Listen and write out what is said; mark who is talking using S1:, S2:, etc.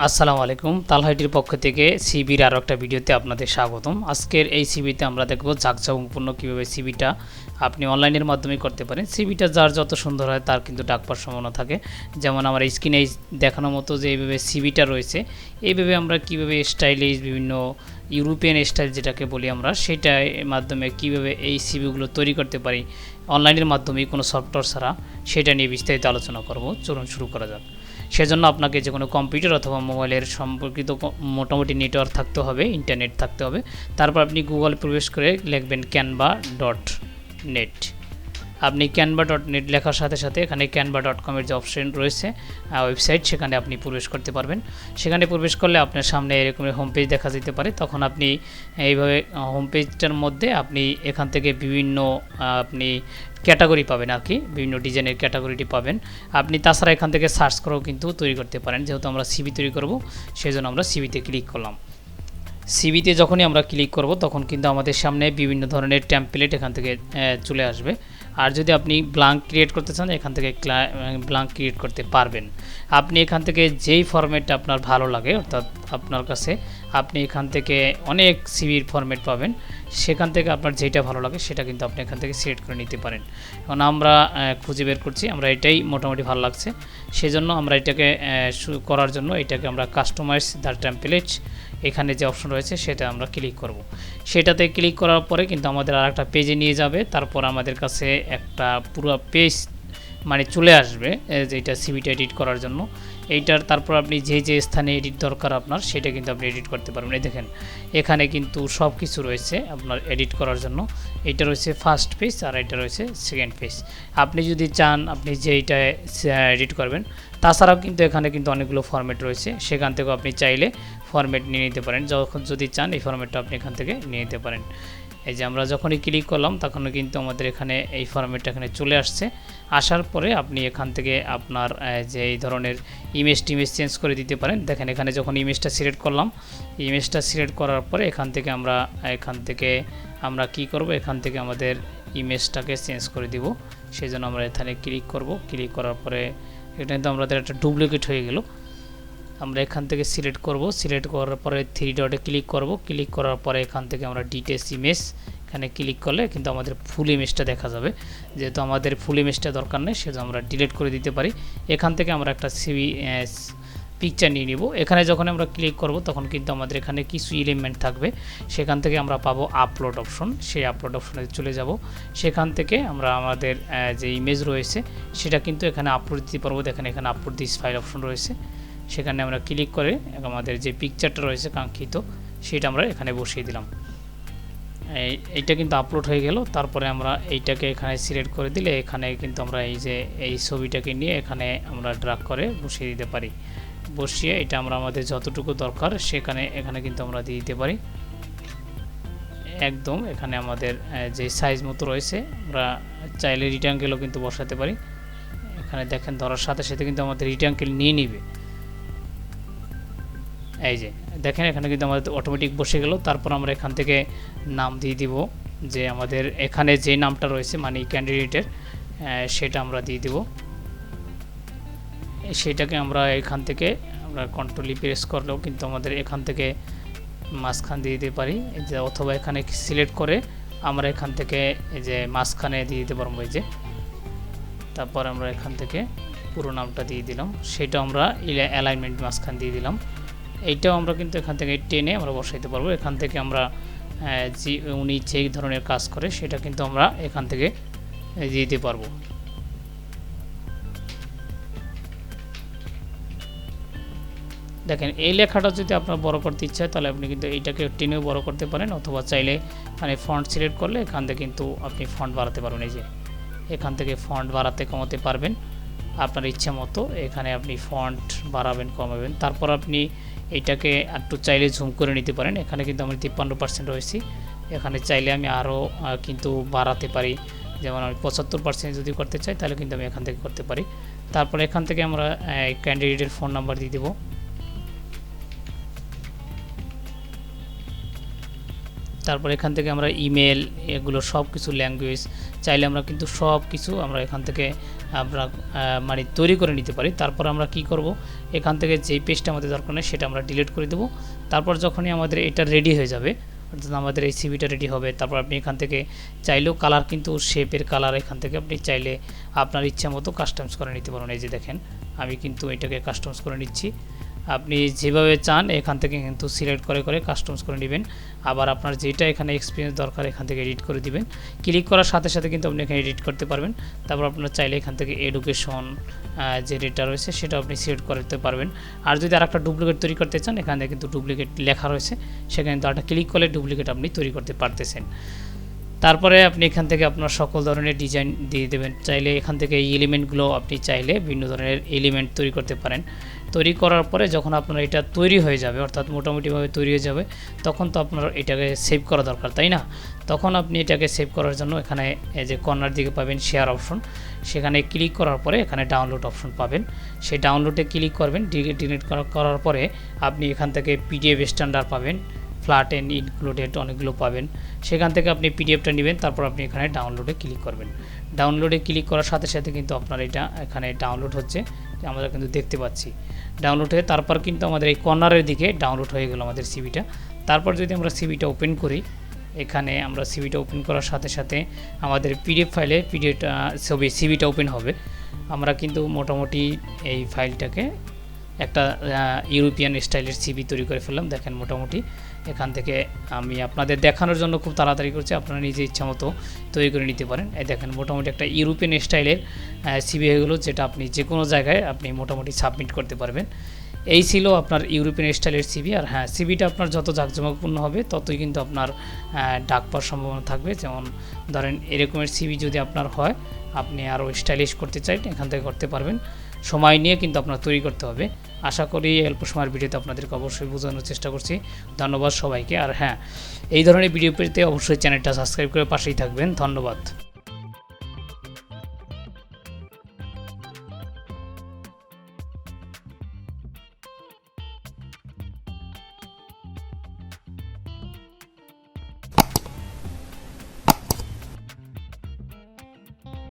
S1: আসসালামু আলাইকুম। তালহা আইটির পক্ষ থেকে সিবির আরও একটা ভিডিওতে আপনাদের স্বাগতম। আজকের এই সিবিতে আমরা দেখব জাঁকজমকপূর্ণ কীভাবে সিবিটা আপনি অনলাইনের মাধ্যমে করতে পারেন। সিবিটা যার যত সুন্দর হয় তার কিন্তু ডাক পাওয়ার সম্ভাবনা থাকে। যেমন আমার স্ক্রিনে দেখানোর মতো যে এইভাবে সিবিটা রয়েছে, এইভাবে আমরা কীভাবে স্টাইলিশ বিভিন্ন ইউরোপিয়ান স্টাইল যেটাকে বলি আমরা, সেটার মাধ্যমে কীভাবে এই সিবিগুলো তৈরি করতে পারি অনলাইনের মাধ্যমে কোনো সফটওয়্যার ছাড়া, সেটা নিয়ে বিস্তারিত আলোচনা করব। চলুন শুরু করা যাক। সেজন্য আপনাকে যে কোনো কম্পিউটার অথবা মোবাইলের সম্পর্কিত মোটামুটি নেটওয়ার্ক থাকতে হবে, ইন্টারনেট থাকতে হবে। তারপর আপনি গুগল প্রবেশ করে লিখবেন canva.net। আপনি canva.net লেখার সাথে সাথে এখানে canva.com-এর যে অপশন রয়েছে ওয়েবসাইট, সেখানে আপনি প্রবেশ করতে পারবেন। সেখানে প্রবেশ করলে আপনার সামনে এরকম হোম পেজ দেখা যেতে পারে। তখন আপনি এইভাবে হোম পেজটার মধ্যে আপনি এখান থেকে বিভিন্ন আপনি ক্যাটাগরি পাবেন আর কি, বিভিন্ন ডিজাইনের ক্যাটাগরিটি পাবেন। আপনি তাছাড়া এখান থেকে সার্চ করেও কিন্তু তৈরি করতে পারেন। যেহেতু আমরা সিবি তৈরি করব, সেজন্য আমরা সিবিতে ক্লিক করলাম। সিবিতে যখনই আমরা ক্লিক করব তখন কিন্তু আমাদের সামনে বিভিন্ন ধরনের টেমপ্লেট এখান থেকে চলে আসবে। আর যদি আপনি ব্ল্যাঙ্ক ক্রিয়েট করতে চান, এখান থেকে ব্ল্যাঙ্ক ক্রিয়েট করতে পারবেন। আপনি এখান থেকে যেই ফরম্যাটটা আপনার ভালো লাগে, অর্থাৎ আপনার কাছে আপনি এখান থেকে অনেক সিবির ফরম্যাট পাবেন, সেখান থেকে আপনার যেটা ভালো লাগে সেটা কিন্তু আপনি এখান থেকে সিলেক্ট করে নিতে পারেন। এখন আমরা খুঁজে বের করছি, আমরা এটাই মোটামুটি ভালো লাগছে, সেজন্য আমরা এটাকে করার জন্য এটাকে আমরা কাস্টমাইজ দ্য টেমপ্লেট, এখানে যে অপশন রয়েছে সেটা আমরা ক্লিক করব। সেটাতে ক্লিক করার পরে কিন্তু আমাদের আর একটা পেজে নিয়ে যাবে। তারপর আমাদের কাছে একটা পুরো পেজ মানে চলে আসবে যেটা সিবিটা এডিট করার জন্য। এইটার তারপর আপনি যে যে স্থানে এডিট দরকার আপনার, সেটা কিন্তু আপনি এডিট করতে পারবেন। এই দেখেন এখানে কিন্তু সব কিছু রয়েছে আপনার এডিট করার জন্য। এইটা রয়েছে ফার্স্ট পেজ আর এটা রয়েছে সেকেন্ড পেজ। আপনি যদি চান আপনি যেইটা এডিট করবেন, তাছাড়াও কিন্তু এখানে কিন্তু অনেকগুলো ফরম্যাট রয়েছে, সেখান থেকেও আপনি চাইলে ফরম্যাট নিয়ে নিতে পারেন। যখন যদি চান এই ফরম্যাটটা আপনি এখান থেকে নিয়ে নিতে পারেন। এই যে আমরা যখনই ক্লিক করলাম তখনও কিন্তু আমাদের এখানে এই ফরম্যাটটা এখানে চলে আসছে। আসার পরে আপনি এখান থেকে আপনার যে এই ধরনের ইমেজ চেঞ্জ করে দিতে পারেন। দেখেন এখানে যখন ইমেজটা সিলেক্ট করলাম, ইমেজটা সিলেক্ট করার পরে এখান থেকে আমরা কি করব, এখান থেকে আমাদের ইমেজটাকে চেঞ্জ করে দিব। সেই জন্য আমরা এখানে ক্লিক করব। ক্লিক করার পরে এটা কিন্তু আমাদের একটা ডুপ্লিকেট হয়ে গেল। আমরা এখান থেকে সিলেক্ট করব, সিলেক্ট করার পরে থ্রি ডটে ক্লিক করব। ক্লিক করার পরে এখান থেকে আমরা ডিটেলস ইমেজ, এখানে ক্লিক করলে কিন্তু আমাদের ফুল ইমেজটা দেখা যাবে। যেহেতু আমাদের ফুল ইমেজটা দরকার নেই, সেজন্য আমরা ডিলিট করে দিতে পারি। এখান থেকে আমরা একটা পিকচার নিয়ে নিব। এখানে যখন আমরা ক্লিক করব তখন কিন্তু আমাদের এখানে কিছু এলিমেন্ট থাকবে, সেখান থেকে আমরা পাবো আপলোড অপশন। সেই আপলোড অপশনে চলে যাব। সেখান থেকে আমরা আমাদের যে ইমেজ রয়েছে সেটা কিন্তু এখানে আপলোড দিতে পারবো। দেখেন এখানে আপলোড দিস ফাইল অপশন রয়েছে, সেখানে আমরা ক্লিক করে আমাদের যে পিকচারটা রয়েছে কাঙ্ক্ষিত, সেটা আমরা এখানে বসিয়ে দিলাম। এইটা কিন্তু আপলোড হয়ে গেল। তারপরে আমরা এইটাকে এখানে সিলেক্ট করে দিলে এখানে কিন্তু আমরা এই ছবিটাকে নিয়ে এখানে আমরা ড্র্যাগ করে বসিয়ে দিতে পারি। বসিয়ে এটা আমরা আমাদের যতটুকু দরকার এখানে কিন্তু আমরা দিয়ে দিতে পারি। একদম এখানে আমাদের যে সাইজ মতো রয়েছে, আমরা চাইলে রিটাঙ্কেলও কিন্তু বসাতে পারি। এখানে দেখেন ধরার সাথে সাথে কিন্তু আমাদের রিটাঙ্কেল নিয়ে নিবে। এই যে দেখেন এখানে কিন্তু আমাদের অটোমেটিক বসে গেল। তারপর আমরা এখান থেকে নাম দিয়ে দিব, যে আমাদের এখানে যে নামটা রয়েছে মানে ক্যান্ডিডেটের, সেটা আমরা দিয়ে দিব। সেটাকে আমরা এখান থেকে আমরা কন্ট্রোল প্রেস করলেও কিন্তু আমাদের এখান থেকে মাঝখান দিয়ে দিতে পারি, যে অথবা এখানে সিলেক্ট করে আমরা এখান থেকে এই যে মাঝখানে দিয়ে দিতে পারবো। এই যে তারপর আমরা এখান থেকে পুরো নামটা দিয়ে দিলাম, সেটা আমরা অ্যালাইনমেন্ট মাঝখান দিয়ে দিলাম। এইটাও আমরা কিন্তু এখান থেকে টেনে আমরা বসাইতে পারবো। এখান থেকে আমরা উনি যে ধরনের কাজ করে সেটা কিন্তু আমরা এখান থেকে দিয়ে দিতে পারবো। দেখেন এই লেখাটা যদি আপনার বড় করতে ইচ্ছা হয় তাহলে আপনি কিন্তু এইটাকে টেনেও বড় করতে পারেন, অথবা চাইলে মানে ফন্ট সিলেক্ট করলে এখান থেকে কিন্তু আপনি ফন্ট বাড়াতে পারবেন। এই যে এখান থেকে ফন্ট বাড়াতে কমাতে পারবেন আপনার ইচ্ছা মতো। এখানে আপনি ফন্ট বাড়াবেন কমাবেন। তারপর আপনি এইটাকে একটু চাইলে জুম করে নিতে পারেন। এখানে কিন্তু আমি 53% রয়েছি, এখানে চাইলে আমি আরও কিন্তু বাড়াতে পারি। যেমন আমি 75% যদি করতে চাই তাহলে কিন্তু আমি এখান থেকে করতে পারি। তারপর এখান থেকে আমরা ক্যান্ডিডেটের ফোন নাম্বার দিয়ে দেবো। তারপর এখান থেকে আমরা ইমেল এগুলো সব কিছু ল্যাঙ্গুয়েজ চাইলে আমরা কিন্তু সব কিছু আমরা এখান থেকে আমরা মানে তৈরি করে নিতে পারি। তারপর আমরা কি করব, এখান থেকে যেই পেজটা আমাদের দরকার নেই সেটা আমরা ডিলিট করে দেব। তারপর যখনই আমাদের এটা রেডি হয়ে যাবে, অর্থাৎ আমাদের এই সিভিটা রেডি হবে, তারপর আপনি এখান থেকে চাইলেও কালার কিন্তু শেপের কালার এখান থেকে আপনি চাইলে আপনার ইচ্ছা মতো কাস্টমাইজ করে নিতে পারেন। এই যে দেখেন আমি কিন্তু এটাকে কাস্টমাইজ করে নিচ্ছি। আপনি যেভাবে চান এখান থেকে কিন্তু সিলেক্ট করে করে কাস্টমাইজ করে নেবেন। আবার আপনার যেটা এখানে এক্সপিরিয়েন্স দরকার এখান থেকে এডিট করে দিবেন। ক্লিক করার সাথে সাথে কিন্তু আপনি এখানে এডিট করতে পারবেন। তারপর আপনার চাইলে এখান থেকে এডুকেশন যে ডেটা রয়েছে সেটা আপনি সিলেক্ট করতে পারবেন। আর যদি আরেকটা ডুপ্লিকেট তৈরি করতে চান এখানে কিন্তু ডুপ্লিকেট লেখা রয়েছে, সেখানে কিন্তু একটা ক্লিক করলে ডুপ্লিকেট আপনি তৈরি করতে পারতেছেন। তারপরে আপনি এখান থেকে আপনার সকল ধরনের ডিজাইন দিয়ে দেবেন। চাইলে এখান থেকে এই এলিমেন্টগুলো আপনি চাইলে বিভিন্ন ধরনের এলিমেন্ট তৈরি করতে পারেন। তৈরি করার পরে যখন আপনার এটা তৈরি হয়ে যাবে, অর্থাৎ মোটামুটিভাবে তৈরি হয়ে যাবে, তখন তো আপনার এটাকে সেভ করা দরকার, তাই না? তখন আপনি এটাকে সেভ করার জন্য এখানে এই যে কর্নার দিকে পাবেন শেয়ার অপশন, সেখানে ক্লিক করার পরে এখানে ডাউনলোড অপশন পাবেন। সেই ডাউনলোডে ক্লিক করবেন। ডিলিট করার পরে আপনি এখান থেকে পিডিএফ স্ট্যান্ডার্ড পাবেন, ফ্ল্যাট এন্ড ইনক্লুডেড অনেকগুলো পাবেন। সেখান থেকে আপনি পিডিএফটা নেবেন, তারপর আপনি এখানে ডাউনলোডে ক্লিক করবেন। ডাউনলোডে ক্লিক করার সাথে সাথে কিন্তু আপনার এটা এখানে ডাউনলোড হচ্ছে, আমরা কিন্তু দেখতে পাচ্ছি ডাউনলোড হয়ে তারপর কিন্তু আমাদের এই কর্নারের দিকে ডাউনলোড হয়ে গেল আমাদের সিভিটা। তারপর যদি আমরা সিভিটা ওপেন করি, এখানে আমরা সিভিটা ওপেন করার সাথে সাথে আমাদের পিডিএফ ফাইলে সিভিটা ওপেন হবে। আমরা কিন্তু মোটামুটি এই ফাইলটাকে একটা ইউরোপিয়ান স্টাইলের সিভি তৈরি করে ফেললাম। দেখেন মোটামুটি এখান থেকে আমি আপনাদের দেখানোর জন্য খুব তাড়াতাড়ি করছি, আপনারা নিজে ইচ্ছা মতো তৈরি করে নিতে পারেন। এই দেখেন মোটামুটি একটা ইউরোপিয়ান স্টাইলের সিভি হয়ে গেলো, যেটা আপনি যে কোনো জায়গায় আপনি মোটামুটি সাবমিট করতে পারবেন। এই ছিল আপনার ইউরোপিয়ান স্টাইলের সিভি। আর হ্যাঁ, সিভিটা আপনার যত জাঁকজমকপূর্ণ হবে ততই কিন্তু আপনার ডাক পাওয়ার সম্ভাবনা থাকবে। যেমন ধরেন এরকমের সিভি যদি আপনার হয়, আপনি আরও স্টাইলিশ করতে চাই এখান থেকে করতে পারবেন। সময় নিয়ে কিন্তু আপনার তৈরি করতে হবে। আশা করি অল্প সময়ের ভিডিওতে আপনাদেরকে অবশ্যই বোঝানোর চেষ্টা করছি। ধন্যবাদ সবাইকে। আর হ্যাঁ, এই ধরনের ভিডিও পেতে অবশ্যই চ্যানেলটা সাবস্ক্রাইব করে পাশেই থাকবেন। ধন্যবাদ।